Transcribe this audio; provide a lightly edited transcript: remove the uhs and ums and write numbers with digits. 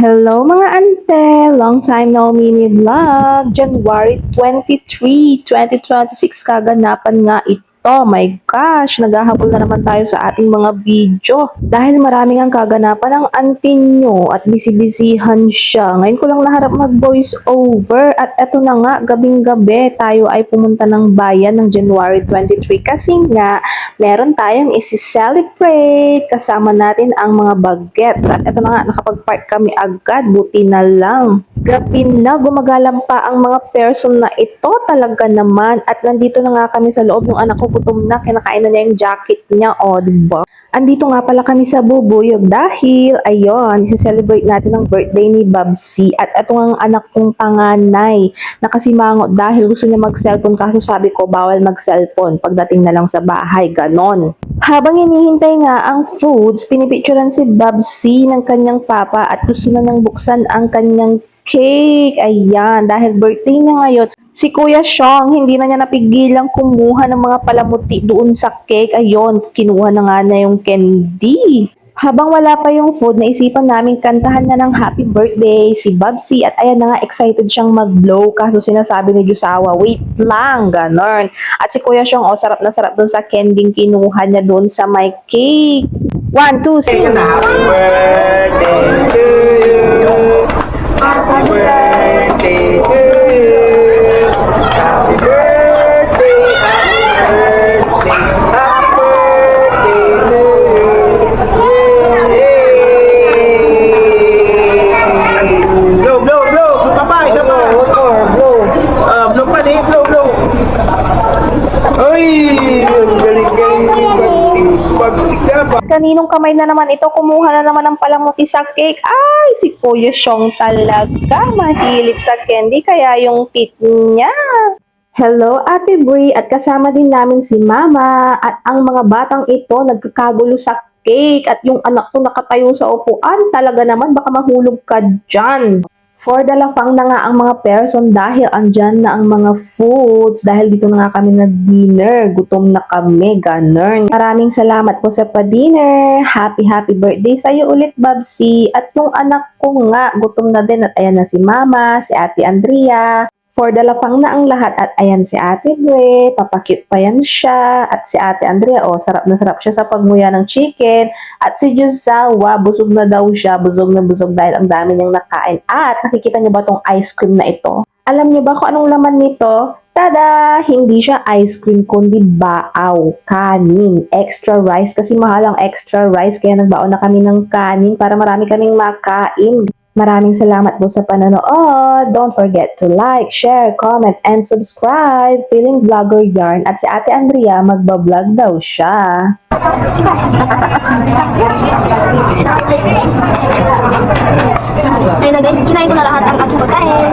Hello mga ante! Long time no mini vlog. January 23, 2026 kaganapan nga ito. My gosh, naghahabol na naman tayo sa ating mga video. Dahil maraming ang kaganapan ng auntie nyo at busy-busyhan siya. Ngayon ko lang naharap mag-voice over at eto na nga, gabing-gabi tayo ay pumunta ng bayan ng January 23 kasi nga meron tayong isi-celebrate kasama natin ang mga bagets. At eto na nga, nakapag-park kami agad, buti na lang. Grabe na, gumagalang pa ang mga person na ito talaga naman. At nandito na nga kami sa loob, yung anak ko gutom na, kinakain na niya yung jacket niya, o, diba? Andito nga pala kami sa Bubuyog dahil, ayun, isi-celebrate natin ang birthday ni Babsi. At ito ang anak kong panganay, nakasimangot dahil gusto niya mag-cellphone kaso sabi ko, bawal mag-cellphone pagdating na lang sa bahay, ganon. Habang hinihintay nga ang foods, pinipicturean si Babsi ng kanyang papa at gusto na niyang buksan ang kanyang cake. Ayan, dahil birthday niya ngayon. Si Kuya Sean, hindi na niya napigilang kumuha ng mga palamuti doon sa cake. Ayun, kinuha na nga na yung candy. Habang wala pa yung food, naisipan namin kantahan na ng happy birthday si Babsi. At ayan na nga, excited siyang mag-blow. Kaso sinasabi ni Jusawa, wait lang, ganon. At si Kuya Sean, sarap na sarap doon sa candy kinuha niya doon sa my cake. 1, 2, sing! Happy birthday to you. Happy birthday to you. Happy birthday, happy birthday, happy birthday to you. Yay! Blow, blow, blow. Blow pa ba? Isa pa. Blow. Blow pa din. Blow, blow. Ay! Ang galing-galing ni Babsi ka ba? Kaninong kamay na naman ito, kumuha na naman ng palamuti sa cake. Ay, si Kuya Sean talaga, mahilig sa candy, kaya yung tit niya. Hello, Ate Bri, at kasama din namin si Mama, at ang mga batang ito nagkakagulo sa cake, at yung anak ko nakatayo sa upuan, talaga naman baka mahulog ka dyan. For the lafang na nga ang mga person dahil andyan na ang mga foods. Dahil dito na nga kami nag-dinner. Gutom na kami, ganun. Maraming salamat po sa pa-dinner. Happy birthday sa'yo ulit, Babsi. At yung anak ko nga, gutom na din. At ayan na si Mama, si Ate Andrea. For the lafang na ang lahat. At ayan si Ate Bre, papakit pa yan siya. At si Ate Andrea, sarap na sarap siya sa pagmuya ng chicken. At si Josawa, busog na daw siya. Busog na busog dahil ang dami niyang nakain. At nakikita niyo ba tong ice cream na ito? Alam niyo ba kung anong laman nito? Tada! Hindi siya ice cream kundi baaw, kanin, extra rice. Kasi mahal ang extra rice kaya nagbaon na kami ng kanin para marami kaming makain. Maraming salamat po sa panonood. Don't forget to like, share, comment, and subscribe. Feeling Vlogger Yarn at si Ate Andrea magbablog daw siya. Ayun na guys, kinain ko na lahat ang aking pagkain.